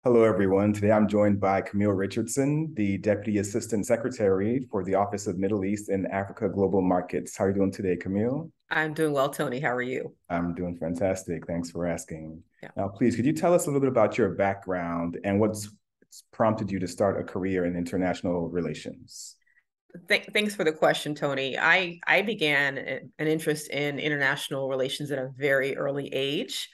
Hello, everyone. Today I'm joined by Camille Richardson, the Deputy Assistant Secretary for the Office of Middle East and Africa Global Markets. How are you doing today, Camille? I'm doing well, Tony. How are you? I'm doing fantastic. Thanks for asking. Yeah. Now, please, could you tell us a little bit about your background and what's prompted you to start a career in international relations? Thanks for the question, Tony. I began an interest in international relations at a very early age.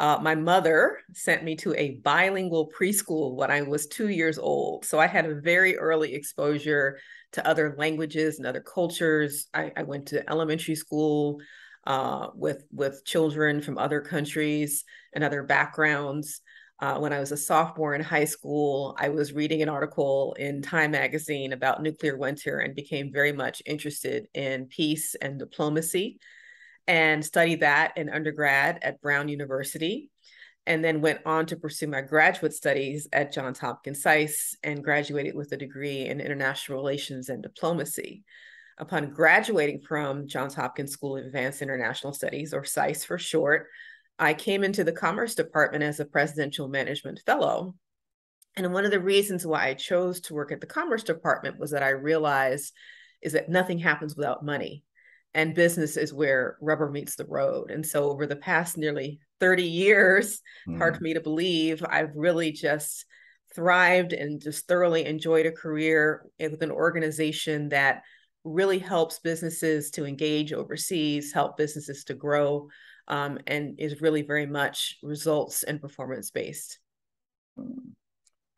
My mother sent me to a bilingual preschool when I was 2 years old. So I had a very early exposure to other languages and other cultures. I went to elementary school with children from other countries and other backgrounds. When I was a sophomore in high school, I was reading an article in Time magazine about nuclear winter and became very much interested in peace and diplomacy and studied that in undergrad at Brown University, and then went on to pursue my graduate studies at Johns Hopkins SAIS and graduated with a degree in international relations and diplomacy. Upon graduating from Johns Hopkins School of Advanced International Studies, or SAIS for short, I came into the Commerce Department as a Presidential Management Fellow. And one of the reasons why I chose to work at the Commerce Department was that I realized is that nothing happens without money, and business is where rubber meets the road. And so over the past nearly 30 years, hard for Hmm. me to believe, I've really just thrived and just thoroughly enjoyed a career with an organization that really helps businesses to engage overseas, help businesses to grow, and is really very much results and performance based.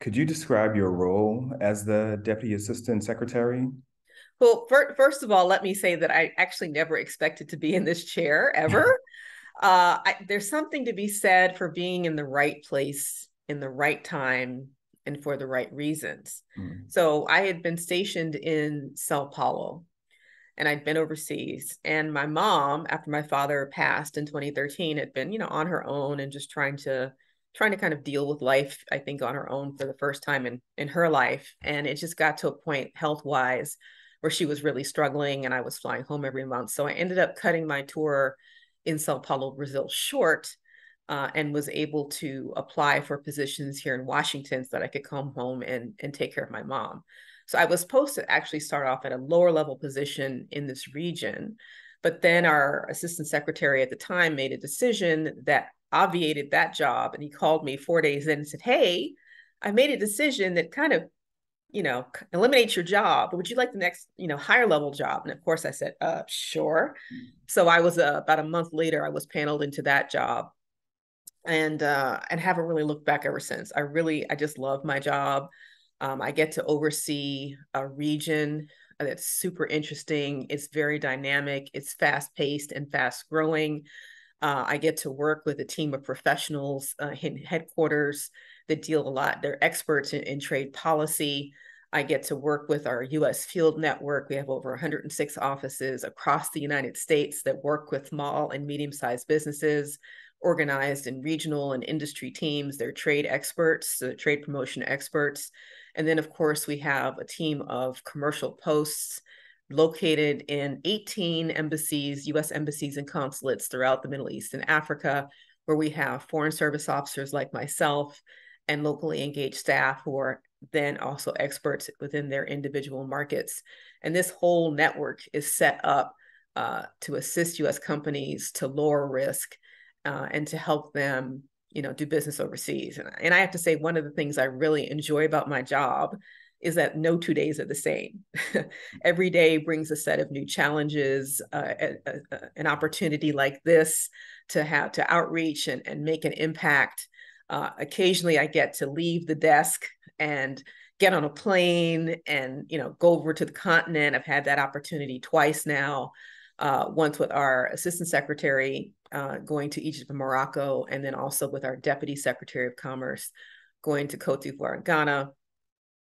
Could you describe your role as the Deputy Assistant Secretary? Well, first of all, let me say that I actually never expected to be in this chair ever. There's something to be said for being in the right place in the right time and for the right reasons. Hmm. So I had been stationed in Sao Paulo and I'd been overseas. And my mom, after my father passed in 2013, had been, on her own and just trying to kind of deal with life, I think, on her own for the first time in her life. And it just got to a point health wise where she was really struggling and I was flying home every month. So I ended up cutting my tour in Sao Paulo, Brazil short, and was able to apply for positions here in Washington so that I could come home and take care of my mom. So I was supposed to actually start off at a lower level position in this region, but then our assistant secretary at the time made a decision that obviated that job. And he called me 4 days in and said, "Hey, I made a decision that kind of, eliminates your job. But would you like the next, higher level job?" And of course I said, sure. So I was about a month later, I was paneled into that job and haven't really looked back ever since. I just love my job. I get to oversee a region that's super interesting. It's very dynamic. It's fast paced and fast growing. I get to work with a team of professionals in headquarters that deal a lot. They're experts in trade policy. I get to work with our US field network. We have over 106 offices across the United States that work with small and medium-sized businesses, organized in regional and industry teams. They're trade experts, trade promotion experts. And then, of course, we have a team of commercial posts located in 18 embassies, US embassies and consulates throughout the Middle East and Africa, where we have foreign service officers like myself and locally engaged staff who are then also experts within their individual markets. And this whole network is set up to assist US companies to lower risk and to help them do business overseas. And I have to say, one of the things I really enjoy about my job is that no 2 days are the same. Every day brings a set of new challenges, an opportunity like this to have to outreach and make an impact. Occasionally I get to leave the desk and get on a plane and go over to the continent. I've had that opportunity twice now, once with our assistant secretary going to Egypt and Morocco, and then also with our deputy secretary of commerce going to Cote d'Ivoire and Ghana.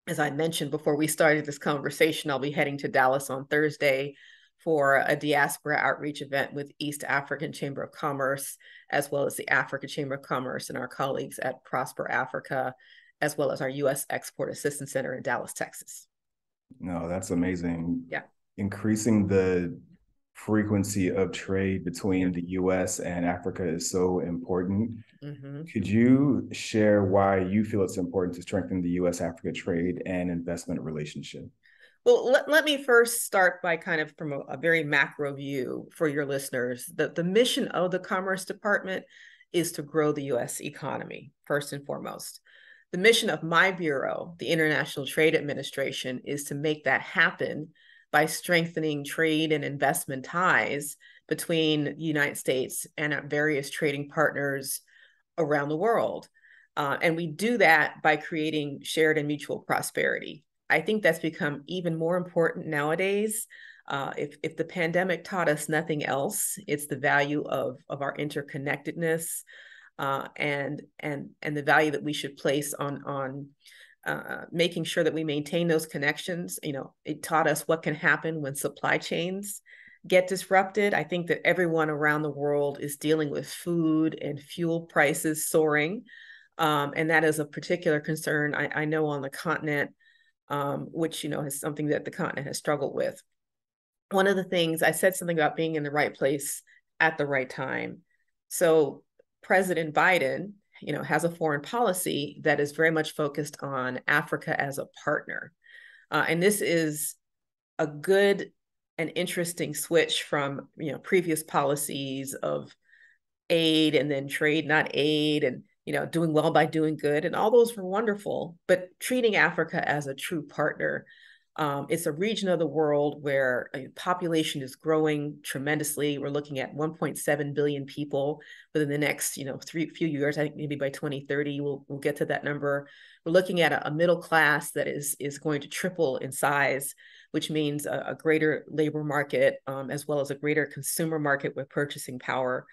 As I mentioned before we started this conversation, I'll be heading to Dallas on Thursday for a diaspora outreach event with East African Chamber of Commerce, as well as the African Chamber of Commerce and our colleagues at Prosper Africa, as well as our U.S. Export Assistance Center in Dallas, Texas. No, that's amazing. Yeah. Increasing the frequency of trade between the US and Africa is so important. Mm-hmm. Could you share why you feel it's important to strengthen the US-Africa trade and investment relationship? Well, let me first start by kind of from a very macro view for your listeners. The mission of the Commerce Department is to grow the US economy, first and foremost. The mission of my bureau, the International Trade Administration, is to make that happen by strengthening trade and investment ties between the United States and various trading partners around the world. And we do that by creating shared and mutual prosperity. I think that's become even more important nowadays. If the pandemic taught us nothing else, it's the value of our interconnectedness, and the value that we should place on making sure that we maintain those connections. You know, it taught us what can happen when supply chains get disrupted. I think that everyone around the world is dealing with food and fuel prices soaring, and that is a particular concern I know on the continent, which, you know, is something that the continent has struggled with. One of the things I said something about being in the right place at the right time. So President Biden, you know, has a foreign policy that is very much focused on Africa as a partner. And this is a good and interesting switch from, you know, previous policies of aid and then trade, not aid, and, you know, doing well by doing good. And all those were wonderful, but treating Africa as a true partner. It's a region of the world where population is growing tremendously. We're looking at 1.7 billion people within the next, you know, few years. I think maybe by 2030 we'll get to that number. We're looking at a middle class that is going to triple in size, which means a greater labor market, as well as a greater consumer market with purchasing power,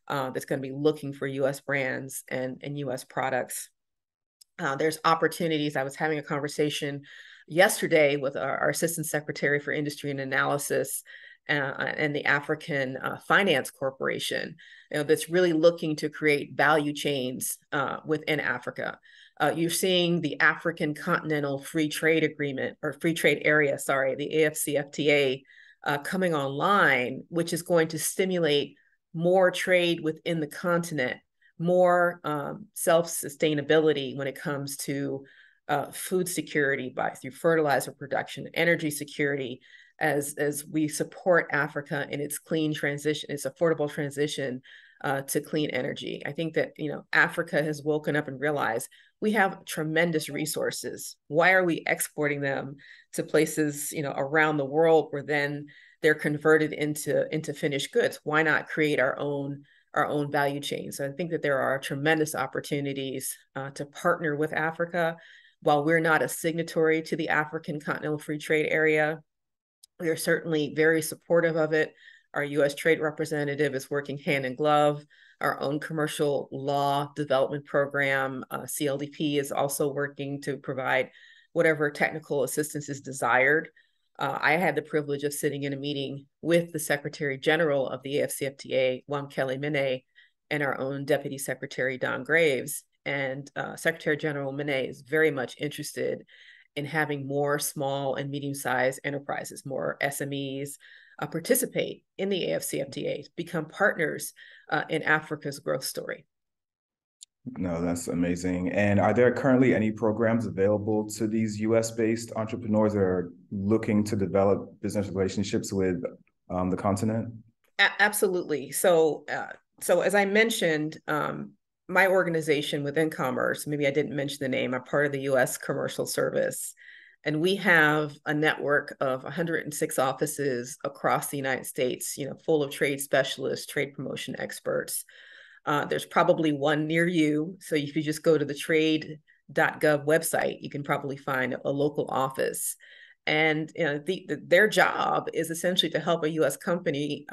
that's going to be looking for U.S. brands and U.S. products. There's opportunities. I was having a conversation yesterday with our Assistant Secretary for Industry and Analysis, and the African Finance Corporation, you know, that's really looking to create value chains within Africa. You're seeing the African Continental Free Trade Agreement, or Free Trade Area, sorry, the AFCFTA, coming online, which is going to stimulate more trade within the continent, more self-sustainability when it comes to food security through fertilizer production, energy security, as we support Africa in its clean transition, its affordable transition to clean energy. I think that, you know, Africa has woken up and realized we have tremendous resources. Why are we exporting them to places, you know, around the world where then they're converted into finished goods? Why not create our own value chain? So I think that there are tremendous opportunities to partner with Africa. While we're not a signatory to the African Continental Free Trade Area, we are certainly very supportive of it. Our U.S. Trade Representative is working hand in glove. Our own commercial law development program, CLDP, is also working to provide whatever technical assistance is desired. I had the privilege of sitting in a meeting with the Secretary General of the AFCFTA, Wamkele Mene, and our own Deputy Secretary, Don Graves. And Secretary General Mene is very much interested in having more small and medium-sized enterprises, more SMEs, participate in the AFCFTA, become partners in Africa's growth story. No, that's amazing. And are there currently any programs available to these US-based entrepreneurs that are looking to develop business relationships with the continent? Absolutely. So as I mentioned, my organization within Commerce, maybe I didn't mention the name, I'm part of the U.S. Commercial Service, and we have a network of 106 offices across the United States, you know, full of trade specialists, trade promotion experts. There's probably one near you. So if you just go to the trade.gov website, you can probably find a local office. And, you know, their job is essentially to help a U.S. company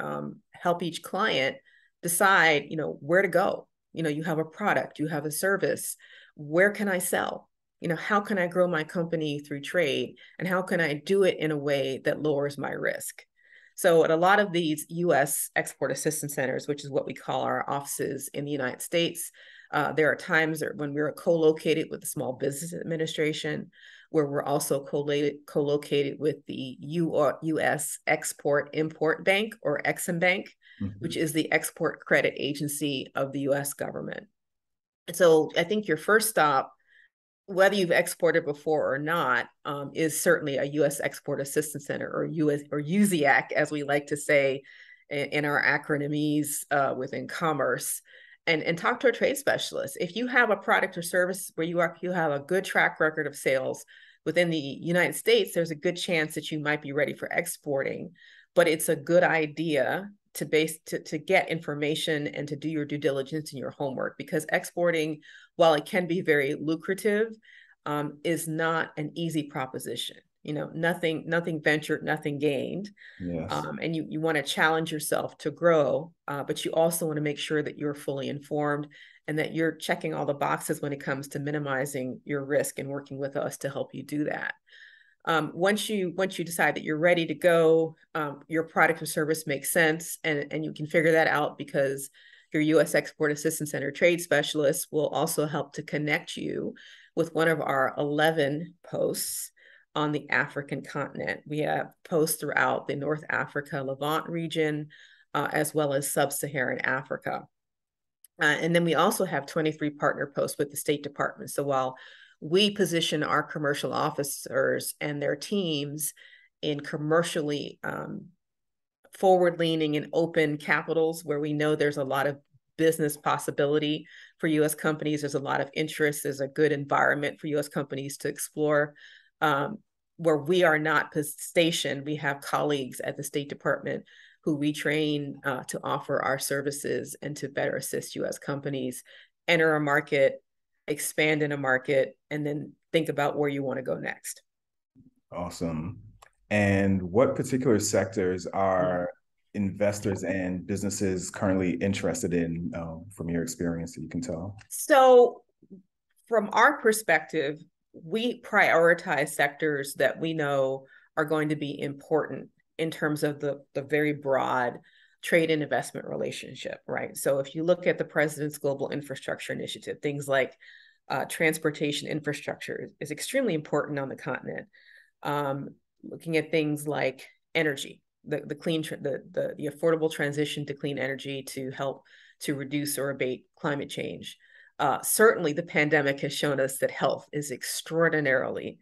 help each client decide, you know, where to go. You know, you have a product, you have a service. Where can I sell? You know, how can I grow my company through trade? And how can I do it in a way that lowers my risk? So at a lot of these U.S. Export Assistance Centers, which is what we call our offices in the United States, There are times when we're co-located with the Small Business Administration, where we're also co-located with the U.S. Export-Import Bank, or Exim Bank, which is the export credit agency of the U.S. government. So I think your first stop, whether you've exported before or not, is certainly a U.S. Export Assistance Center, or USIAC, as we like to say in our acronyms within commerce, and talk to a trade specialist. If you have a product or service where you have a good track record of sales within the United States, there's a good chance that you might be ready for exporting. But it's a good idea to get information and to do your due diligence and your homework, because exporting, while it can be very lucrative, is not an easy proposition. Nothing ventured, nothing gained. Yes. And you want to challenge yourself to grow, but you also want to make sure that you're fully informed and that you're checking all the boxes when it comes to minimizing your risk and working with us to help you do that. Once you decide that you're ready to go, your product or service makes sense, and you can figure that out because your U.S. Export Assistance Center trade specialist will also help to connect you with one of our 11 posts on the African continent. We have posts throughout the North Africa, Levant region, as well as Sub-Saharan Africa. And then we also have 23 partner posts with the State Department. So while we position our commercial officers and their teams in commercially forward-leaning and open capitals where we know there's a lot of business possibility for U.S. companies, there's a lot of interest, there's a good environment for U.S. companies to explore. Where we are not stationed, we have colleagues at the State Department who we train to offer our services and to better assist U.S. companies enter a market, expand in a market, and then think about where you want to go next. Awesome. And what particular sectors are investors and businesses currently interested in, from your experience that you can tell? So from our perspective, we prioritize sectors that we know are going to be important in terms of the very broad trade and investment relationship, right? So if you look at the President's Global Infrastructure Initiative, things like transportation infrastructure is extremely important on the continent. Looking at things like energy, the affordable transition to clean energy to help to reduce or abate climate change. Certainly the pandemic has shown us that health is extraordinarily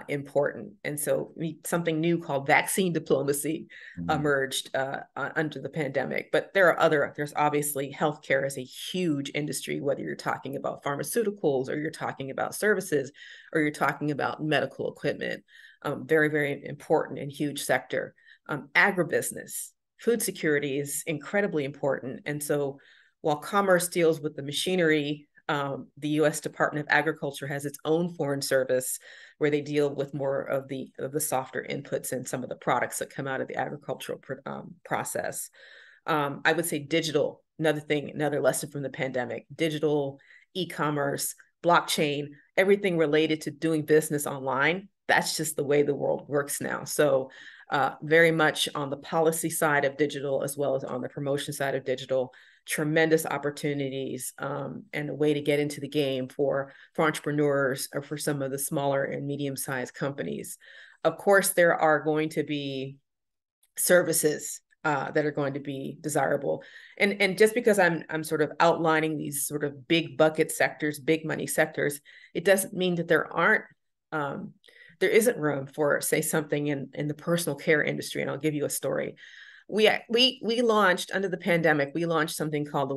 important. And so something new called vaccine diplomacy emerged under the pandemic. But there's obviously healthcare is a huge industry, whether you're talking about pharmaceuticals or you're talking about services or you're talking about medical equipment. Very, very important and huge sector. Agribusiness, food security is incredibly important. And so while commerce deals with the machinery, the U.S. Department of Agriculture has its own foreign service where they deal with more of the softer inputs and some of the products that come out of the agricultural process. I would say digital, another lesson from the pandemic, digital, e-commerce, blockchain, everything related to doing business online. That's just the way the world works now. So very much on the policy side of digital, as well as on the promotion side of digital, tremendous opportunities and a way to get into the game for entrepreneurs or for some of the smaller and medium-sized companies. Of course, there are going to be services that are going to be desirable. And just because I'm sort of outlining these sort of big bucket sectors, big money sectors, it doesn't mean that there isn't room for, say, something in the personal care industry. And I'll give you a story. We launched under the pandemic, we launched something called the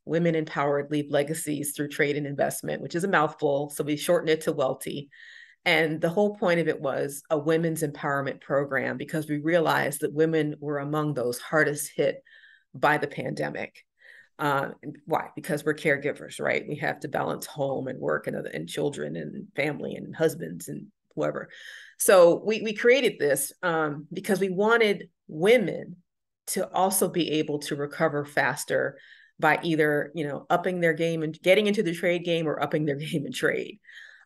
Women Empowered Leave Legacies Through Trade and Investment, which is a mouthful. So we shortened it to WELTI. And the whole point of it was a women's empowerment program, because we realized that women were among those hardest hit by the pandemic. Why? Because we're caregivers, right? We have to balance home and work and children and family and husbands and whoever. So we created this because we wanted women to also be able to recover faster by either, upping their game and getting into the trade game or upping their game in trade.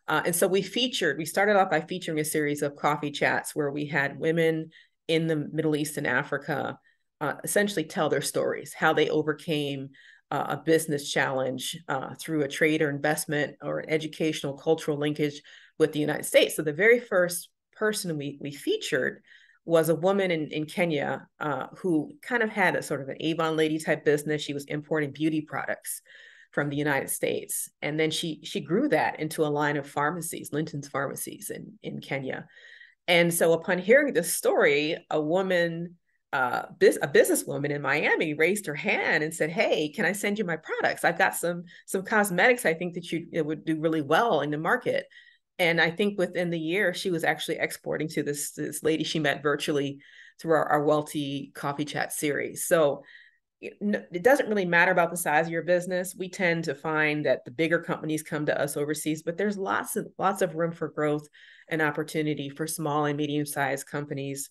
And so we started off by featuring a series of coffee chats where we had women in the Middle East and Africa essentially tell their stories, how they overcame a business challenge through a trade or investment or an educational cultural linkage with the United States. So the very first person we featured was a woman in Kenya who kind of had a sort of an Avon lady type business. She was importing beauty products from the United States. And then she grew that into a line of pharmacies, Linton's pharmacies in Kenya. And so upon hearing this story, a woman, a businesswoman in Miami raised her hand and said, "Hey, can I send you my products? I've got some cosmetics I think that it would do really well in the market." And I think within the year, she was actually exporting to this lady she met virtually through our Wealthy Coffee Chat series. So it doesn't really matter about the size of your business. We tend to find that the bigger companies come to us overseas, but there's lots of room for growth and opportunity for small and medium-sized companies.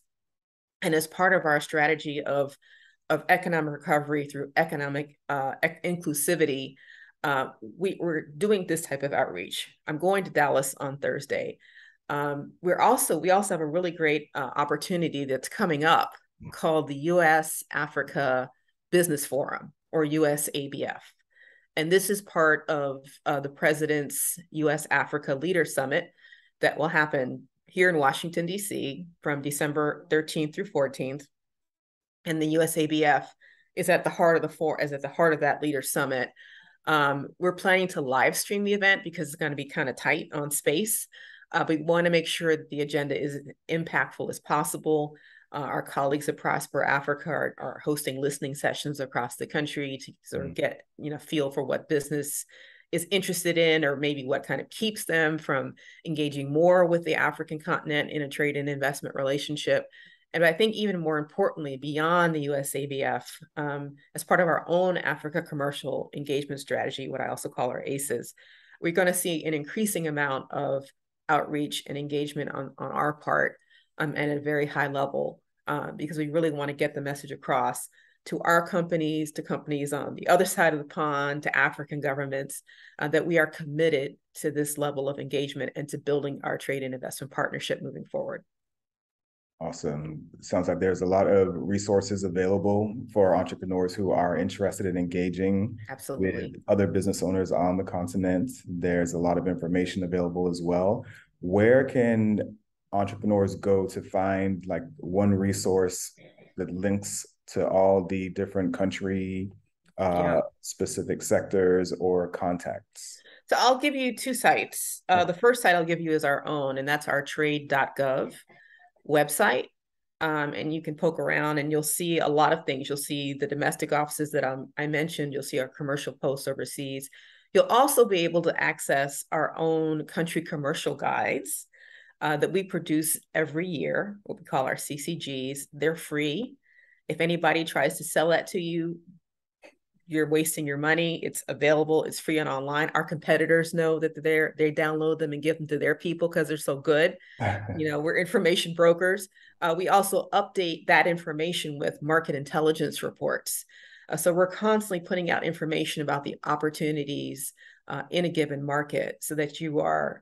And as part of our strategy of economic recovery through economic inclusivity, we're doing this type of outreach. I'm going to Dallas on Thursday. We also have a really great opportunity that's coming up called the USAfrica Business Forum, or USABF. And this is part of the president's USAfrica Leader Summit that will happen here in Washington, D.C. from December 13th through 14th. And the USABF is at the heart of that Leader Summit. We're planning to live stream the event because it's going to be kind of tight on space. We want to make sure that the agenda is as impactful as possible. Our colleagues at Prosper Africa are hosting listening sessions across the country to sort of get, feel for what business is interested in, or maybe what kind of keeps them from engaging more with the African continent in a trade and investment relationship. And I think even more importantly, beyond the USABF, as part of our own Africa commercial engagement strategy, what I also call our ACEs, we're going to see an increasing amount of outreach and engagement on our part and at a very high level, because we really want to get the message across to our companies, to companies on the other side of the pond, to African governments, that we are committed to this level of engagement and to building our trade and investment partnership moving forward. Awesome. Sounds like there's a lot of resources available for entrepreneurs who are interested in engaging with other business owners on the continent. There's a lot of information available as well. Where can entrepreneurs go to find like one resource that links to all the different country specific sectors or contacts? So I'll give you two sites. The first site I'll give you is our own, and that's our trade.gov website. And you can poke around and you'll see a lot of things. You'll see the domestic offices that I mentioned. You'll see our commercial posts overseas. You'll also be able to access our own country commercial guides that we produce every year, what we call our CCGs. They're free. If anybody tries to sell that to you, you're wasting your money. It's available. It's free and online. Our competitors know that they download them and give them to their people because they're so good. We're information brokers. We also update that information with market intelligence reports. So we're constantly putting out information about the opportunities in a given market so that you're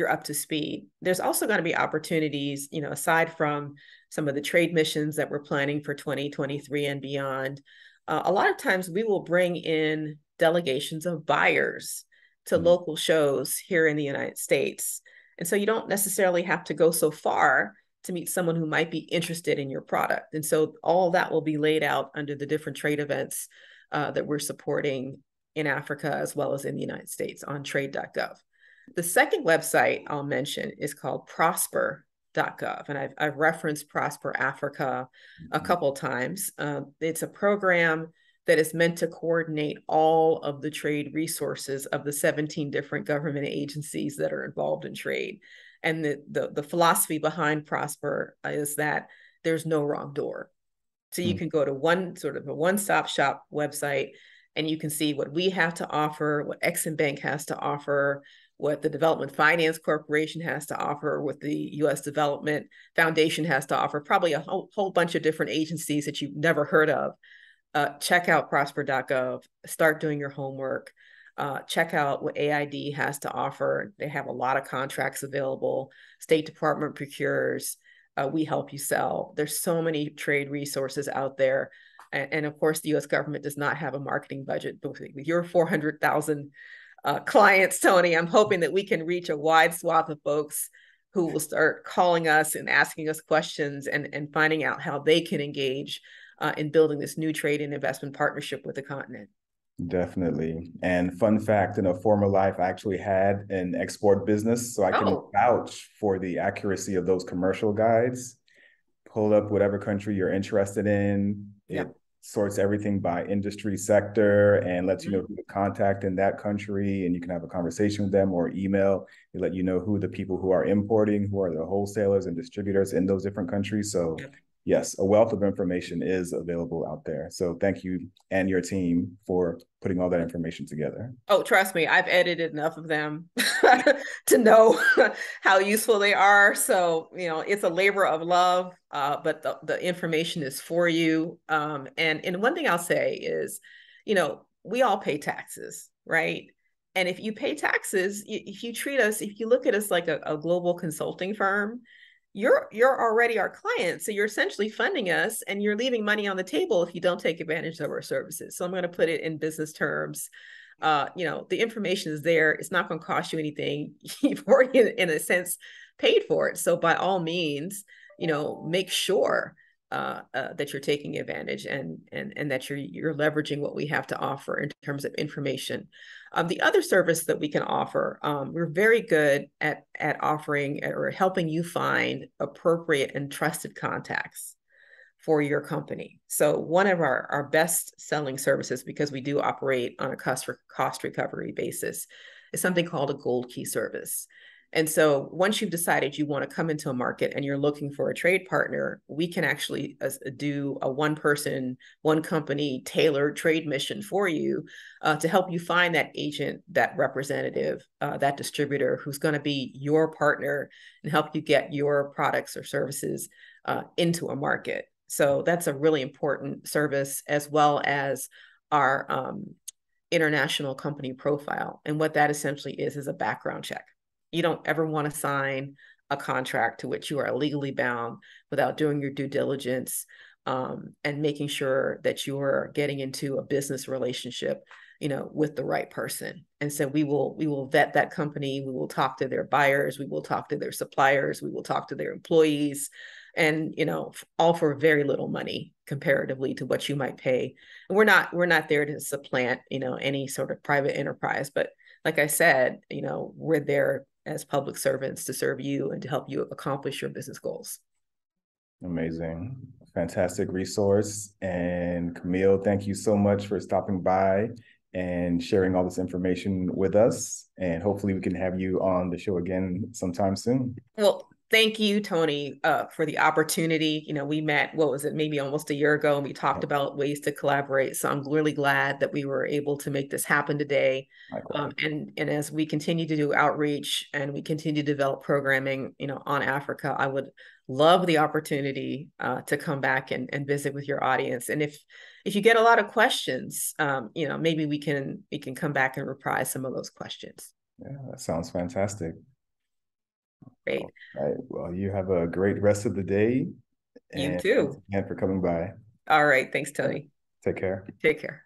up to speed. There's also going to be opportunities, aside from some of the trade missions that we're planning for 2023 and beyond. A lot of times we will bring in delegations of buyers to local shows here in the United States. And so you don't necessarily have to go so far to meet someone who might be interested in your product. And so all that will be laid out under the different trade events that we're supporting in Africa as well as in the United States on trade.gov. The second website I'll mention is called prosper.gov. And I've referenced Prosper Africa a couple of times. It's a program that is meant to coordinate all of the trade resources of the 17 different government agencies that are involved in trade. And the philosophy behind Prosper is that there's no wrong door. So you can go to a one-stop shop website and you can see what we have to offer, what Exim Bank has to offer, what the Development Finance Corporation has to offer, what the U.S. Development Foundation has to offer, probably a whole bunch of different agencies that you've never heard of. Check out prosper.gov, start doing your homework, check out what AID has to offer. They have a lot of contracts available. State Department procures, we help you sell. There's so many trade resources out there. And of course, the US government does not have a marketing budget. But with your 400,000 clients, Tony, I'm hoping that we can reach a wide swath of folks who will start calling us and asking us questions and finding out how they can engage in building this new trade and investment partnership with the continent. Definitely. And fun fact, in a former life, I actually had an export business, so I can vouch for the accuracy of those commercial guides. Pull up whatever country you're interested in. It sorts everything by industry sector and lets you know who to contact in that country, and you can have a conversation with them or email. They let you know who the people who are importing, who are the wholesalers and distributors in those different countries. So yes, a wealth of information is available out there. So thank you and your team for putting all that information together. Oh, trust me, I've edited enough of them to know how useful they are. So, it's a labor of love, but the information is for you. And one thing I'll say is, we all pay taxes, right? And if you pay taxes, if you look at us like a global consulting firm, you're already our client. So you're essentially funding us and you're leaving money on the table if you don't take advantage of our services. So I'm going to put it in business terms. The information is there. It's not going to cost you anything. You've already, in a sense, paid for it. So by all means, make sure that you're taking advantage and that you're leveraging what we have to offer in terms of information. The other service that we can offer, we're very good at offering or helping you find appropriate and trusted contacts for your company. So one of our best selling services, because we do operate on a cost recovery basis, is something called a gold key service. And so once you've decided you want to come into a market and you're looking for a trade partner, we can actually do a one person, one company tailored trade mission for you to help you find that agent, that representative, that distributor who's going to be your partner and help you get your products or services into a market. So that's a really important service, as well as our international company profile. And what that essentially is a background check. You don't ever want to sign a contract to which you are legally bound without doing your due diligence and making sure that you are getting into a business relationship, with the right person. And so we will vet that company. We will talk to their buyers. We will talk to their suppliers. We will talk to their employees, and all for very little money comparatively to what you might pay. And we're not there to supplant any sort of private enterprise, but like I said, we're there as public servants to serve you and to help you accomplish your business goals. Amazing. Fantastic resource. And Camille, thank you so much for stopping by and sharing all this information with us. And hopefully we can have you on the show again sometime soon. Well, thank you, Tony, for the opportunity. We met, what was it, maybe almost a year ago, and we talked about ways to collaborate. So I'm really glad that we were able to make this happen today. And as we continue to do outreach and we continue to develop programming, on Africa, I would love the opportunity to come back and visit with your audience. And if you get a lot of questions, maybe we can come back and reprise some of those questions. Yeah, that sounds fantastic. Great. All right. Well, you have a great rest of the day. You too. Thanks again for coming by. All right. Thanks, Tony. Take care. Take care.